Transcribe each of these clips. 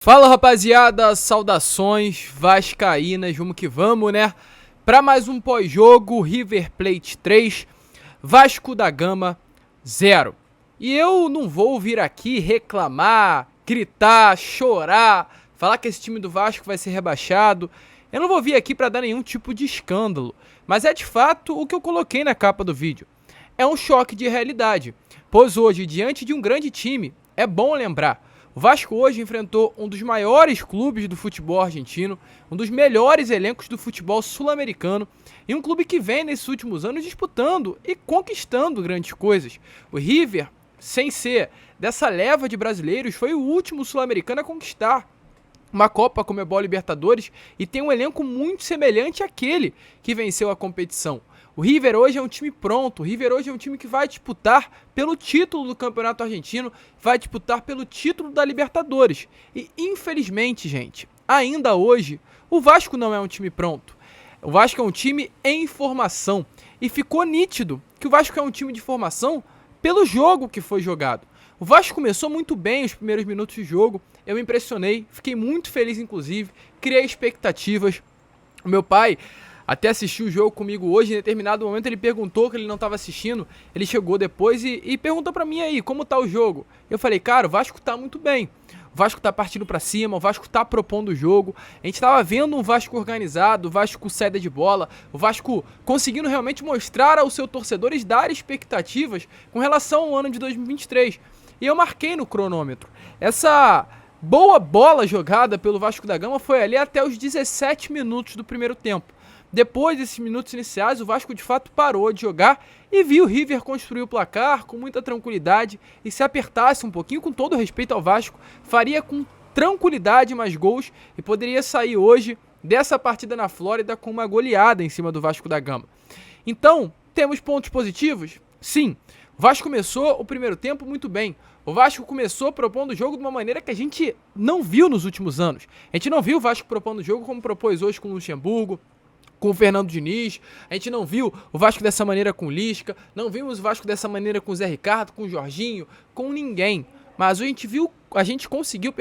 Fala, rapaziada, saudações vascaínas, vamos que vamos, né? Para mais um pós-jogo, River Plate 3, Vasco da Gama 0. E eu não vou vir aqui reclamar, gritar, chorar, falar que esse time do Vasco vai ser rebaixado. Eu não vou vir aqui para dar nenhum tipo de escândalo, mas é de fato o que eu coloquei na capa do vídeo. É um choque de realidade, pois hoje, diante de um grande time, é bom lembrar: o Vasco hoje enfrentou um dos maiores clubes do futebol argentino, um dos melhores elencos do futebol sul-americano e um clube que vem nesses últimos anos disputando e conquistando grandes coisas. O River, sem ser dessa leva de brasileiros, foi o último sul-americano a conquistar uma Copa Conmebol Libertadores e tem um elenco muito semelhante àquele que venceu a competição. O River hoje é um time pronto, o River hoje é um time que vai disputar pelo título do Campeonato Argentino, vai disputar pelo título da Libertadores. E infelizmente, gente, ainda hoje, o Vasco não é um time pronto. O Vasco é um time em formação. E ficou nítido que o Vasco é um time de formação pelo jogo que foi jogado. O Vasco começou muito bem os primeiros minutos de jogo, eu me impressionei, fiquei muito feliz inclusive, criei expectativas. O meu pai até assistiu o jogo comigo hoje, em determinado momento ele perguntou que ele não estava assistindo, ele chegou depois e perguntou pra mim aí, como tá o jogo? Eu falei, cara, o Vasco tá muito bem, o Vasco tá partindo pra cima, o Vasco tá propondo o jogo, a gente tava vendo um Vasco organizado, o Vasco saída de bola, o Vasco conseguindo realmente mostrar aos seus torcedores, dar expectativas com relação ao ano de 2023. E eu marquei no cronômetro. Essa boa bola jogada pelo Vasco da Gama foi ali até os 17 minutos do primeiro tempo. Depois desses minutos iniciais, o Vasco de fato parou de jogar e viu o River construir o placar com muita tranquilidade e se apertasse um pouquinho, com todo respeito ao Vasco, faria com tranquilidade mais gols e poderia sair hoje dessa partida na Flórida com uma goleada em cima do Vasco da Gama. Então, temos pontos positivos? Sim. O Vasco começou o primeiro tempo muito bem. O Vasco começou propondo o jogo de uma maneira que a gente não viu nos últimos anos. A gente não viu o Vasco propondo o jogo como propôs hoje com o Luxemburgo, com o Fernando Diniz. A gente não viu o Vasco dessa maneira com o Lisca, não vimos o Vasco dessa maneira com o Zé Ricardo, com o Jorginho, com ninguém. Mas a gente conseguiu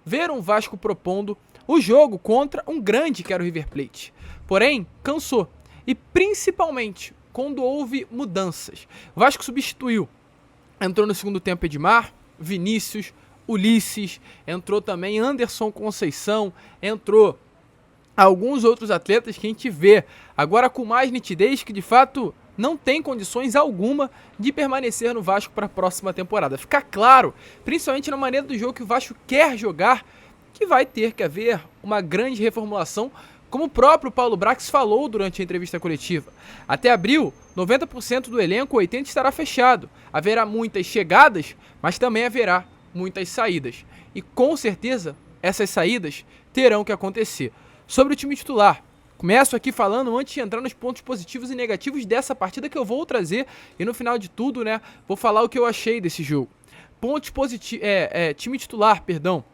ver um Vasco propondo o jogo contra um grande que era o River Plate. Porém, cansou. E principalmente quando houve mudanças. O Vasco substituiu. Entrou no segundo tempo Edmar, Vinícius, Ulisses, entrou também Anderson Conceição, entrou alguns outros atletas que a gente vê agora com mais nitidez que de fato não tem condições alguma de permanecer no Vasco para a próxima temporada. Fica claro, principalmente na maneira do jogo que o Vasco quer jogar, que vai ter que haver uma grande reformulação, como o próprio Paulo Brax falou durante a entrevista coletiva. Até abril, 90% do elenco, 80% estará fechado. Haverá muitas chegadas, mas também haverá muitas saídas. E com certeza, essas saídas terão que acontecer. Sobre o time titular, começo aqui falando antes de entrar nos pontos positivos e negativos dessa partida que eu vou trazer. E no final de tudo, né, vou falar o que eu achei desse jogo. Pontos positivos, time titular, perdão.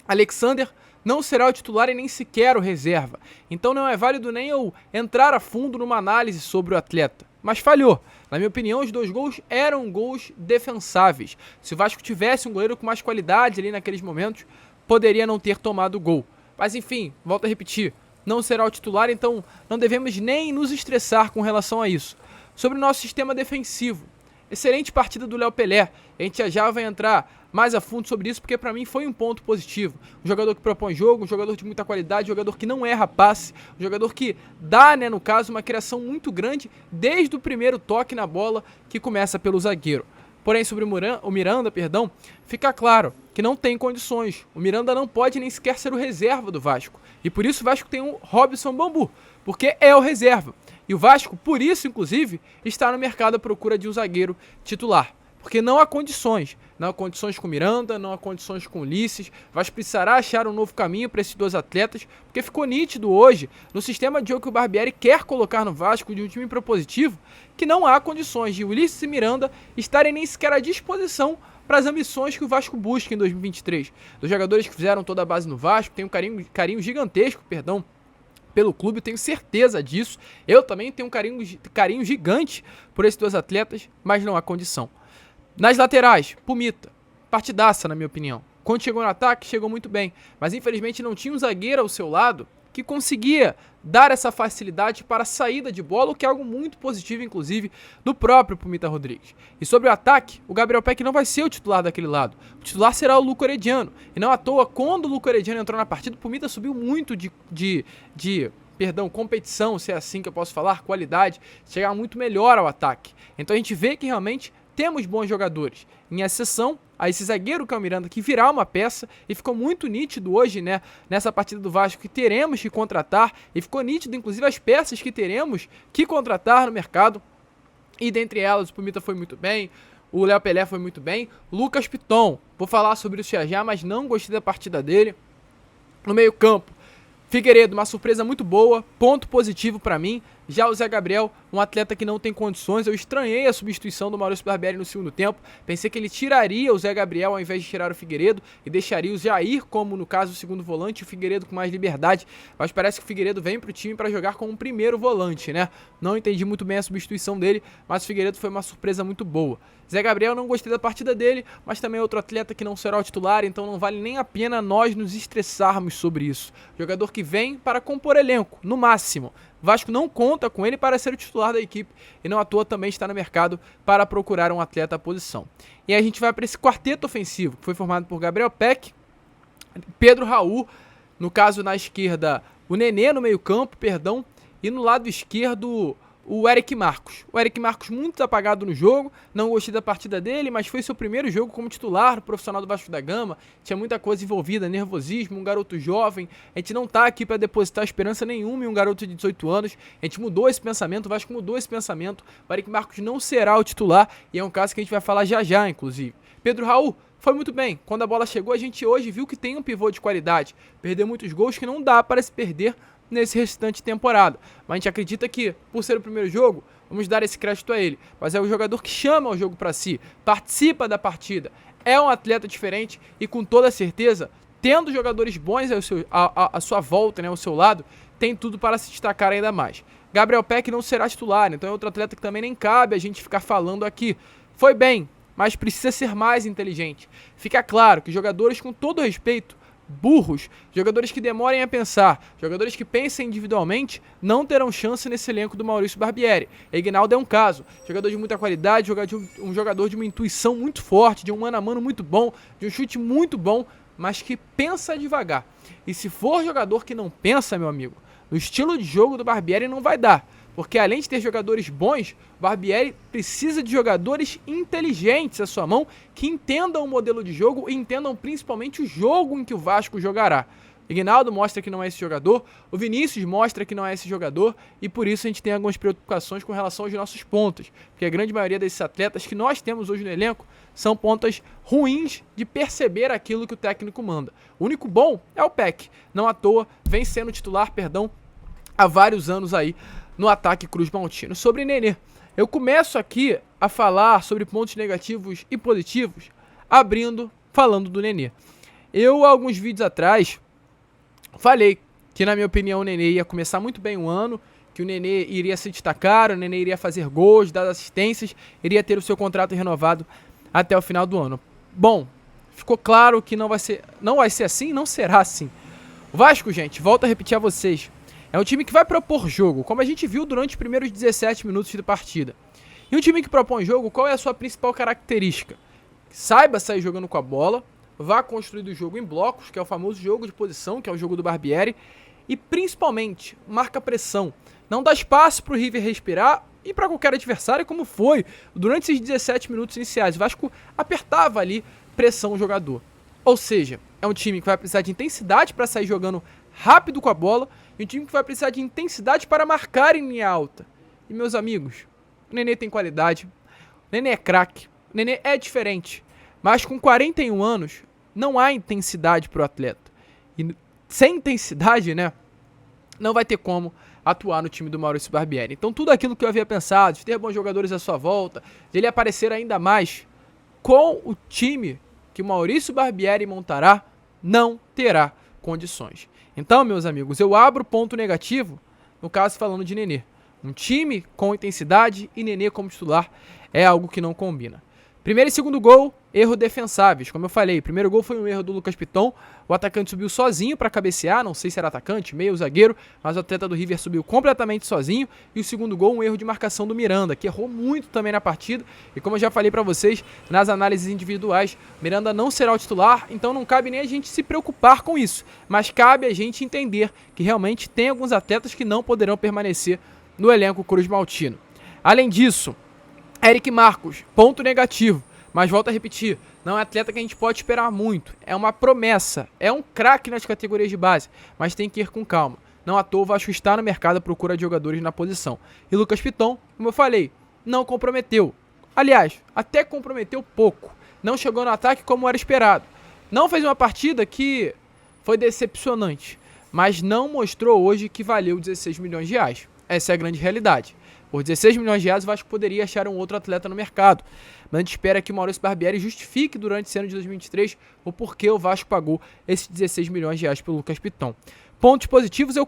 Alexander não será o titular e nem sequer o reserva. Então não é válido nem eu entrar a fundo numa análise sobre o atleta. Mas falhou. Na minha opinião, os dois gols eram gols defensáveis. Se o Vasco tivesse um goleiro com mais qualidade ali naqueles momentos, poderia não ter tomado o gol. Mas enfim, volto a repetir, não será o titular, então não devemos nem nos estressar com relação a isso. Sobre o nosso sistema defensivo, excelente partida do Léo Pelé. A gente já vai entrar mais a fundo sobre isso, porque para mim foi um ponto positivo. Um jogador que propõe jogo, um jogador de muita qualidade, um jogador que não erra passe, um jogador que dá, né, no caso, uma criação muito grande desde o primeiro toque na bola, que começa pelo zagueiro. Porém, sobre o Miranda, fica claro que não tem condições. O Miranda não pode nem sequer ser o reserva do Vasco. E por isso o Vasco tem um Robson Bambu, porque é o reserva. E o Vasco, por isso, inclusive, está no mercado à procura de um zagueiro titular. Porque não há condições. Não há condições com o Miranda, não há condições com o Ulisses. O Vasco precisará achar um novo caminho para esses dois atletas, porque ficou nítido hoje, no sistema de jogo que o Barbieri quer colocar no Vasco, de um time propositivo, que não há condições de Ulisses e Miranda estarem nem sequer à disposição para as ambições que o Vasco busca em 2023. Dos jogadores que fizeram toda a base no Vasco, tem um carinho gigantesco, pelo clube, tenho certeza disso. Eu também tenho um carinho gigante por esses dois atletas, mas não há condição. Nas laterais, Pumita, partidaça na minha opinião. Quando chegou no ataque, chegou muito bem. Mas infelizmente não tinha um zagueiro ao seu lado que conseguia dar essa facilidade para a saída de bola, o que é algo muito positivo, inclusive, do próprio Pumita Rodrigues. E sobre o ataque, o Gabriel Peck não vai ser o titular daquele lado. O titular será o Luco Herediano. E não à toa, quando o Luco Herediano entrou na partida, o Pumita subiu muito de competição, se é assim que eu posso falar, qualidade, chegar muito melhor ao ataque. Então a gente vê que realmente temos bons jogadores, em exceção a esse zagueiro que é o Miranda, que virá uma peça, e ficou muito nítido hoje, né, nessa partida do Vasco, que teremos que contratar, e ficou nítido, inclusive, as peças que teremos que contratar no mercado, e dentre elas, o Pumita foi muito bem, o Léo Pelé foi muito bem, Lucas Piton, vou falar sobre isso já, mas não gostei da partida dele. No meio campo, Figueiredo, uma surpresa muito boa, ponto positivo pra mim. Já o Zé Gabriel, um atleta que não tem condições, eu estranhei a substituição do Maurício Barbieri no segundo tempo, pensei que ele tiraria o Zé Gabriel ao invés de tirar o Figueiredo e deixaria o Jair como, no caso, o segundo volante, o Figueiredo com mais liberdade, mas parece que o Figueiredo vem pro time para jogar como primeiro volante, né? Não entendi muito bem a substituição dele, mas o Figueiredo foi uma surpresa muito boa. Zé Gabriel, não gostei da partida dele, mas também é outro atleta que não será o titular, então não vale nem a pena nós nos estressarmos sobre isso. Jogador que vem para compor elenco, no máximo. Vasco não conta com ele para ser o titular da equipe e não à toa também está no mercado para procurar um atleta à posição. E aí a gente vai para esse quarteto ofensivo, que foi formado por Gabriel Peck, Pedro Raul, no caso na esquerda o Nenê no meio campo, e no lado esquerdo o Eric Marcos. O Eric Marcos muito apagado no jogo, não gostei da partida dele, mas foi seu primeiro jogo como titular profissional do Vasco da Gama, tinha muita coisa envolvida, nervosismo, um garoto jovem, a gente não tá aqui para depositar esperança nenhuma em um garoto de 18 anos, a gente mudou esse pensamento, o Vasco mudou esse pensamento, o Eric Marcos não será o titular, e é um caso que a gente vai falar já, inclusive. Pedro Raul foi muito bem, quando a bola chegou a gente hoje viu que tem um pivô de qualidade, perdeu muitos gols que não dá para se perder nesse restante de temporada, mas a gente acredita que, por ser o primeiro jogo, vamos dar esse crédito a ele, mas é o jogador que chama o jogo para si, participa da partida, é um atleta diferente e com toda certeza, tendo jogadores bons à sua volta, né, ao seu lado, tem tudo para se destacar ainda mais. Gabriel Peck não será titular, então é outro atleta que também nem cabe a gente ficar falando aqui. Foi bem, mas precisa ser mais inteligente. Fica claro que jogadores, com todo respeito, burros, jogadores que demorem a pensar, jogadores que pensem individualmente, não terão chance nesse elenco do Maurício Barbieri. Ignaldo é um caso, jogador de muita qualidade, um jogador de uma intuição muito forte, de um mano a mano muito bom, de um chute muito bom, mas que pensa devagar. E se for jogador que não pensa, meu amigo, no estilo de jogo do Barbieri não vai dar. Porque além de ter jogadores bons, o Barbieri precisa de jogadores inteligentes à sua mão, que entendam o modelo de jogo e entendam principalmente o jogo em que o Vasco jogará. Ignaldo mostra que não é esse jogador, o Vinícius mostra que não é esse jogador, e por isso a gente tem algumas preocupações com relação aos nossos pontas, porque a grande maioria desses atletas que nós temos hoje no elenco são pontas ruins de perceber aquilo que o técnico manda. O único bom é o Peck, não à toa vem sendo titular, há vários anos aí no ataque Cruz Maltino. Sobre Nenê, eu começo aqui a falar sobre pontos negativos e positivos, falando do Nenê. Eu, há alguns vídeos atrás, falei que, na minha opinião, o Nenê ia começar muito bem o ano, que o Nenê iria se destacar, o Nenê iria fazer gols, dar assistências, iria ter o seu contrato renovado até o final do ano. Bom, ficou claro que não vai ser assim, não será assim. O Vasco, gente, volto a repetir a vocês, é um time que vai propor jogo, como a gente viu durante os primeiros 17 minutos de partida. E um time que propõe jogo, qual é a sua principal característica? Saiba sair jogando com a bola, vá construir o jogo em blocos, que é o famoso jogo de posição, que é o jogo do Barbieri, e principalmente, marca pressão. Não dá espaço para o River respirar e para qualquer adversário, como foi durante esses 17 minutos iniciais. O Vasco apertava ali pressão o jogador. Ou seja, é um time que vai precisar de intensidade para sair jogando rápido com a bola, e um time que vai precisar de intensidade para marcar em linha alta. E, meus amigos, o Nenê tem qualidade, o Nenê é craque, o Nenê é diferente, mas com 41 anos, não há intensidade para o atleta. E sem intensidade, né, não vai ter como atuar no time do Maurício Barbieri. Então tudo aquilo que eu havia pensado, de ter bons jogadores à sua volta, de ele aparecer ainda mais com o time que o Maurício Barbieri montará, não terá condições. Então, meus amigos, eu abro ponto negativo, no caso falando de Nenê. Um time com intensidade e Nenê como titular é algo que não combina. Primeiro e segundo gol, erro defensáveis. Como eu falei, primeiro gol foi um erro do Lucas Piton. O atacante subiu sozinho para cabecear, não sei se era atacante, meio zagueiro, mas o atleta do River subiu completamente sozinho. E o segundo gol, um erro de marcação do Miranda, que errou muito também na partida. E como eu já falei para vocês, nas análises individuais, Miranda não será o titular, então não cabe nem a gente se preocupar com isso. Mas cabe a gente entender que realmente tem alguns atletas que não poderão permanecer no elenco cruz-maltino. Além disso, Eric Marcos, ponto negativo, mas volto a repetir, não é atleta que a gente pode esperar muito, é uma promessa, é um craque nas categorias de base, mas tem que ir com calma. Não à toa o Vasco está no mercado à procura de jogadores na posição. E Lucas Piton, como eu falei, não comprometeu. Aliás, até comprometeu pouco, não chegou no ataque como era esperado. Não fez uma partida que foi decepcionante, mas não mostrou hoje que valeu 16 milhões de reais. Essa é a grande realidade. Por 16 milhões de reais, o Vasco poderia achar um outro atleta no mercado. Mas a gente espera que o Maurício Barbieri justifique durante esse ano de 2023 o porquê o Vasco pagou esses 16 milhões de reais pelo Lucas Piton. Pontos positivos eu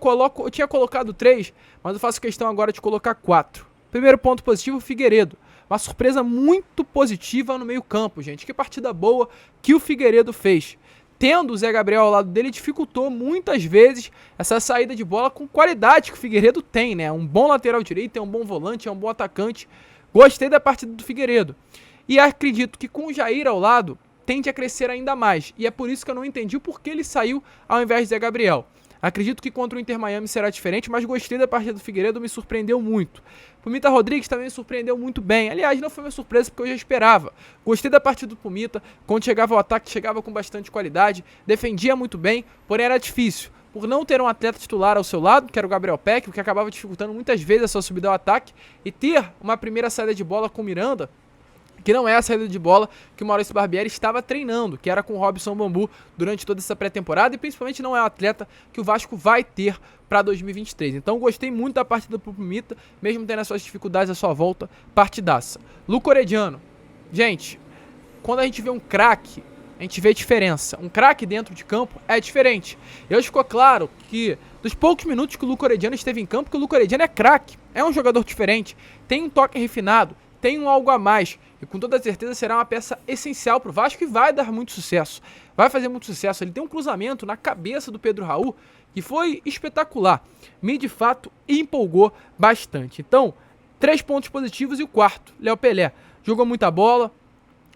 tinha colocado 3, mas eu faço questão agora de colocar 4. Primeiro ponto positivo, o Figueiredo. Uma surpresa muito positiva no meio campo, gente. Que partida boa que o Figueiredo fez. Tendo o Zé Gabriel ao lado dele, dificultou muitas vezes essa saída de bola com qualidade que o Figueiredo tem, né? Um bom lateral direito, é um bom volante, é um bom atacante. Gostei da partida do Figueiredo. E acredito que com o Jair ao lado, tende a crescer ainda mais. E é por isso que eu não entendi o porquê ele saiu ao invés de Zé Gabriel. Acredito que contra o Inter Miami será diferente, mas gostei da partida do Figueiredo, me surpreendeu muito. Pumita Rodrigues também me surpreendeu muito bem. Aliás, não foi uma surpresa porque eu já esperava. Gostei da partida do Pumita, quando chegava ao ataque, chegava com bastante qualidade, defendia muito bem, porém era difícil. Por não ter um atleta titular ao seu lado, que era o Gabriel Peck, o que acabava dificultando muitas vezes a sua subida ao ataque, e ter uma primeira saída de bola com o Miranda, que não é a saída de bola que o Maurício Barbieri estava treinando, que era com o Robson Bambu durante toda essa pré-temporada, e principalmente não é o atleta que o Vasco vai ter para 2023. Então gostei muito da partida do Pumita, mesmo tendo as suas dificuldades à sua volta, partidaça. Luco Orediano, gente, quando a gente vê um craque, a gente vê diferença. Um craque dentro de campo é diferente. E hoje ficou claro que, dos poucos minutos que o Luco Orediano esteve em campo, que o Luco Orediano é craque, é um jogador diferente, tem um toque refinado, tem um algo a mais, e com toda certeza será uma peça essencial para o Vasco e vai dar muito sucesso. Vai fazer muito sucesso. Ele tem um cruzamento na cabeça do Pedro Raul que foi espetacular. Me, de fato, empolgou bastante. Então, 3 pontos positivos e o quarto, Léo Pelé. Jogou muita bola,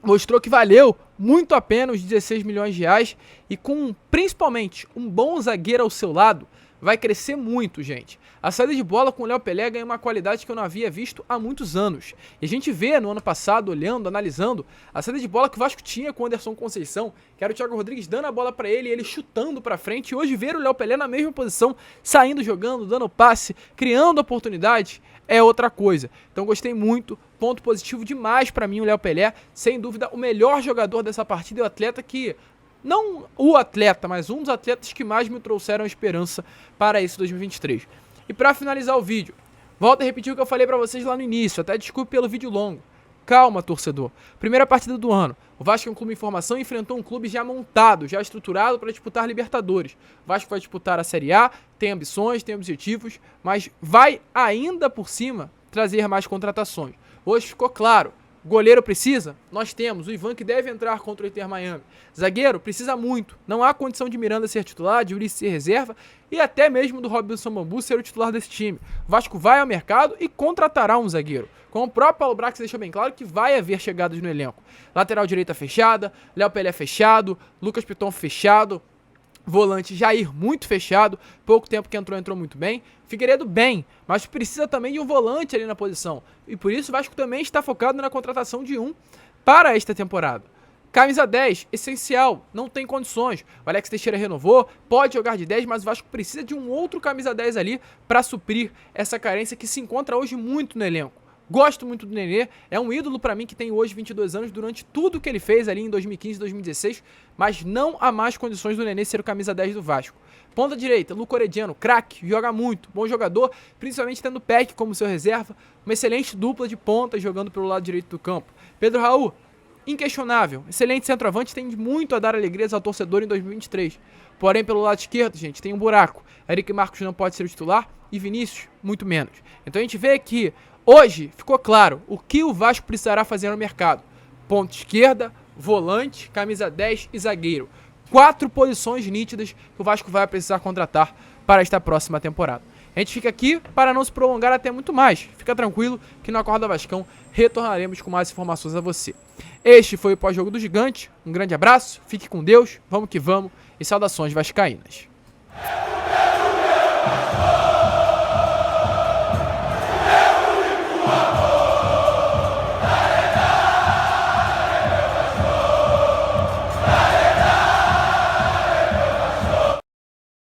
mostrou que valeu muito a pena os 16 milhões de reais e com, principalmente, um bom zagueiro ao seu lado, vai crescer muito, gente. A saída de bola com o Léo Pelé ganha uma qualidade que eu não havia visto há muitos anos. E a gente vê no ano passado, olhando, analisando, a saída de bola que o Vasco tinha com o Anderson Conceição, que era o Thiago Rodrigues dando a bola pra ele e ele chutando pra frente. E hoje ver o Léo Pelé na mesma posição, saindo, jogando, dando passe, criando oportunidade, é outra coisa. Então gostei muito, ponto positivo demais pra mim o Léo Pelé. Sem dúvida o melhor jogador dessa partida e o atleta que... Não o atleta, mas um dos atletas que mais me trouxeram esperança para esse 2023. E para finalizar o vídeo, volto a repetir o que eu falei para vocês lá no início, até desculpe pelo vídeo longo. Calma, torcedor. Primeira partida do ano. O Vasco é um clube em formação e enfrentou um clube já montado, já estruturado para disputar Libertadores. O Vasco vai disputar a Série A, tem ambições, tem objetivos, mas vai ainda por cima trazer mais contratações. Hoje ficou claro. Goleiro precisa? Nós temos. O Ivan que deve entrar contra o Inter Miami. Zagueiro? Precisa muito. Não há condição de Miranda ser titular, de Ulisses ser reserva e até mesmo do Robson Bambu ser o titular desse time. O Vasco vai ao mercado e contratará um zagueiro. Como o próprio Paulo Brax deixou bem claro que vai haver chegadas no elenco. Lateral direita fechada, Léo Pelé fechado, Lucas Piton fechado. Volante Jair muito fechado, pouco tempo que entrou muito bem. Figueiredo bem, mas precisa também de um volante ali na posição. E por isso o Vasco também está focado na contratação de um para esta temporada. Camisa 10, essencial, não tem condições. O Alex Teixeira renovou, pode jogar de 10, mas o Vasco precisa de um outro camisa 10 ali para suprir essa carência que se encontra hoje muito no elenco. Gosto muito do Nenê, é um ídolo pra mim que tem hoje 22 anos durante tudo que ele fez ali em 2015 e 2016, mas não há mais condições do Nenê ser o camisa 10 do Vasco. Ponta direita, Luco Orediano, craque, joga muito, bom jogador, principalmente tendo o Peck como seu reserva, uma excelente dupla de pontas jogando pelo lado direito do campo. Pedro Raul, inquestionável, excelente centroavante, tem muito a dar alegrias ao torcedor em 2023. Porém, pelo lado esquerdo, gente, tem um buraco. Eric Marcos não pode ser o titular e Vinícius, muito menos. Então a gente vê que hoje ficou claro o que o Vasco precisará fazer no mercado. ponta esquerda, volante, camisa 10 e zagueiro. 4 posições nítidas que o Vasco vai precisar contratar para esta próxima temporada. A gente fica aqui para não se prolongar até muito mais. Fica tranquilo que no Acorda Vascão retornaremos com mais informações a você. Este foi o pós-jogo do Gigante. Um grande abraço, fique com Deus, vamos que vamos e saudações vascaínas.